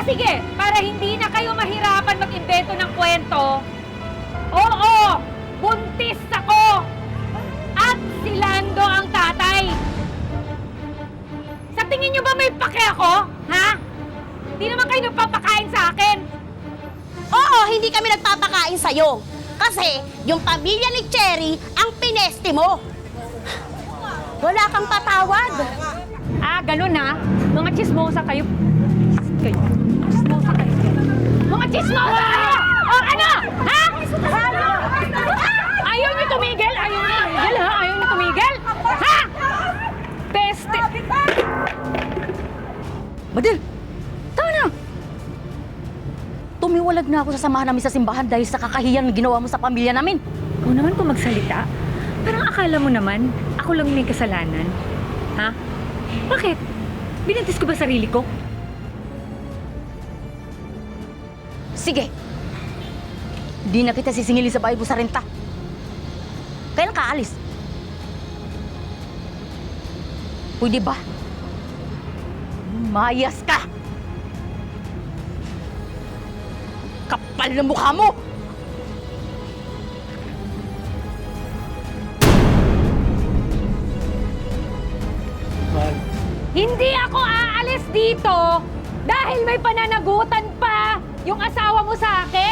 sige, para hindi na kayo mahirapan mag-imbento ng kwento, oo, buntis ako! At si Lando ang tatay! Sa tingin nyo ba may pake ako? Ha? Hindi naman kayo nagpapakain sa akin! Oo, hindi kami nagpapakain sa'yo. Kasi yung pamilya ni Cherry ang pineste mo. Wala kang patawad. Ah, ganun ha? Mga chismosa kayo. Chismosa kayo. Mga chismosa kayo! O ano? Ha? Ayaw niyo tumigil? Ayaw niyo tumigil, ha? Ayaw niyo tumigil? Ha? Peste! Madel! Tama na! Tumiwalag na ako sa samahan namin sa simbahan dahil sa kakahiyan na ginawa mo sa pamilya namin. Ikaw naman kung magsalita. Parang akala mo naman, ako lang may kasalanan. Ha? Bakit? Binantis ko ba sarili ko? Sige. Di na kita sisingilin sa bahay mo sa renta. Kailan ka alis? Pwede ba? Mayas ka! Kapal na mukha mo! Hindi ako aalis dito dahil may pananagutan pa yung asawa mo sa akin!